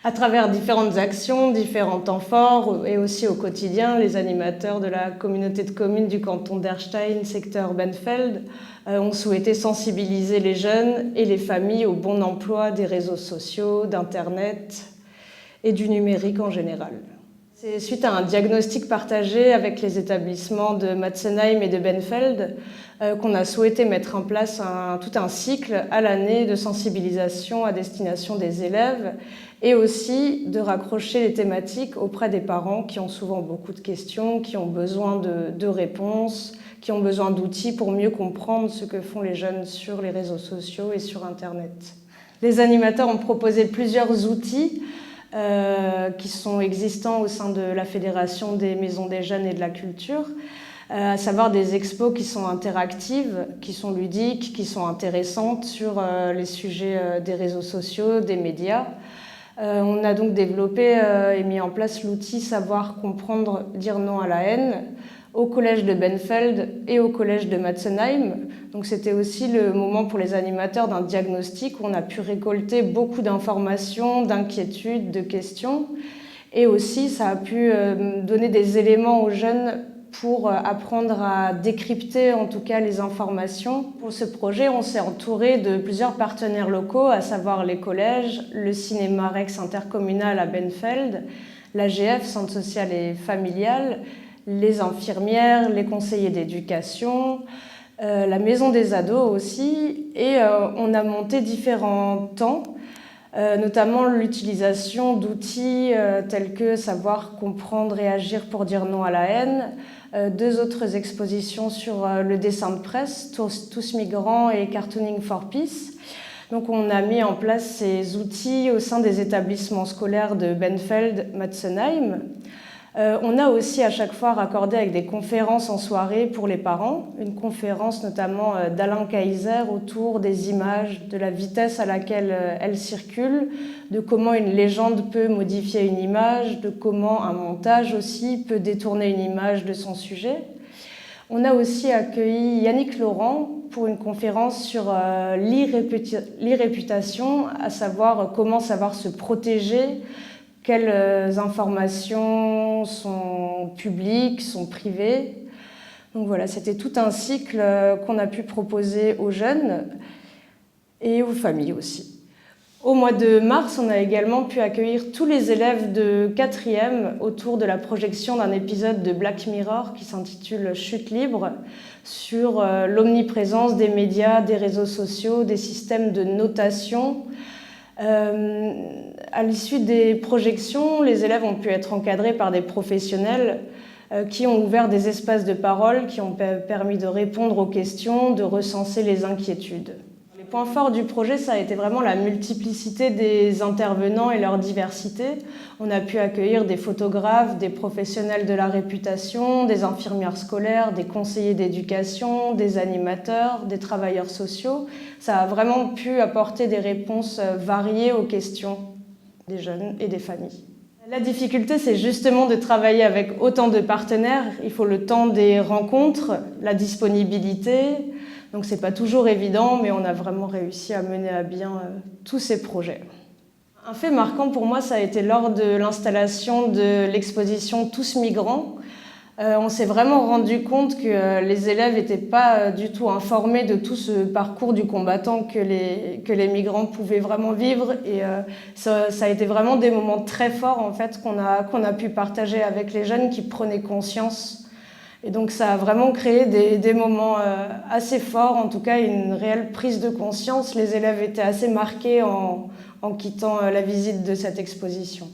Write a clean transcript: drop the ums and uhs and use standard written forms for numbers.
À travers différentes actions, différents temps forts et aussi au quotidien, les animateurs de la communauté de communes du canton d'Erstein, secteur Benfeld, ont souhaité sensibiliser les jeunes et les familles au bon emploi des réseaux sociaux, d'Internet et du numérique en général. C'est suite à un diagnostic partagé avec les établissements de Matzenheim et de Benfeld qu'on a souhaité mettre en place tout un cycle à l'année de sensibilisation à destination des élèves et aussi de raccrocher les thématiques auprès des parents qui ont souvent beaucoup de questions, qui ont besoin de réponses, qui ont besoin d'outils pour mieux comprendre ce que font les jeunes sur les réseaux sociaux et sur Internet. Les animateurs ont proposé plusieurs outils qui sont existants au sein de la Fédération des maisons des jeunes et de la culture, à savoir des expos qui sont interactives, qui sont ludiques, qui sont intéressantes sur les sujets des réseaux sociaux, des médias. On a donc développé et mis en place l'outil Savoir comprendre, dire non à la haine au collège de Benfeld et au collège de Matzenheim. Donc c'était aussi le moment pour les animateurs d'un diagnostic où on a pu récolter beaucoup d'informations, d'inquiétudes, de questions. Et aussi ça a pu donner des éléments aux jeunes pour apprendre à décrypter en tout cas les informations. Pour ce projet, on s'est entouré de plusieurs partenaires locaux, à savoir les collèges, le cinéma Rex intercommunal à Benfeld, l'AGF, Centre social et familial, les infirmières, les conseillers d'éducation, la maison des ados aussi, et on a monté différents temps, notamment l'utilisation d'outils tels que Savoir comprendre et agir pour dire non à la haine, 2 autres expositions sur le dessin de presse, Tous migrants et Cartooning for Peace. Donc on a mis en place ces outils au sein des établissements scolaires de Benfeld, Matzenheim. On a aussi à chaque fois raccordé avec des conférences en soirée pour les parents, une conférence notamment d'Alain Kaiser autour des images, de la vitesse à laquelle elles circulent, de comment une légende peut modifier une image, de comment un montage aussi peut détourner une image de son sujet. On a aussi accueilli Yannick Laurent pour une conférence sur l'e-réputation, à savoir comment savoir se protéger, quelles informations sont publiques, sont privées. Donc voilà, c'était tout un cycle qu'on a pu proposer aux jeunes et aux familles aussi. Au mois de mars, on a également pu accueillir tous les élèves de 4e autour de la projection d'un épisode de Black Mirror qui s'intitule « Chute libre » sur l'omniprésence des médias, des réseaux sociaux, des systèmes de notation. À l'issue des projections, les élèves ont pu être encadrés par des professionnels qui ont ouvert des espaces de parole, qui ont permis de répondre aux questions, de recenser les inquiétudes. Les points forts du projet, ça a été vraiment la multiplicité des intervenants et leur diversité. On a pu accueillir des photographes, des professionnels de la réputation, des infirmières scolaires, des conseillers d'éducation, des animateurs, des travailleurs sociaux. Ça a vraiment pu apporter des réponses variées aux questions des jeunes et des familles. La difficulté, c'est justement de travailler avec autant de partenaires. Il faut le temps des rencontres, la disponibilité. Donc c'est pas toujours évident, mais on a vraiment réussi à mener à bien tous ces projets. Un fait marquant pour moi, ça a été lors de l'installation de l'exposition Tous migrants. On s'est vraiment rendu compte que les élèves n'étaient pas du tout informés de tout ce parcours du combattant que les migrants pouvaient vraiment vivre. Et ça a été vraiment des moments très forts en fait, qu'on a pu partager avec les jeunes qui prenaient conscience. Et donc ça a vraiment créé des moments assez forts, en tout cas une réelle prise de conscience. Les élèves étaient assez marqués en quittant la visite de cette exposition.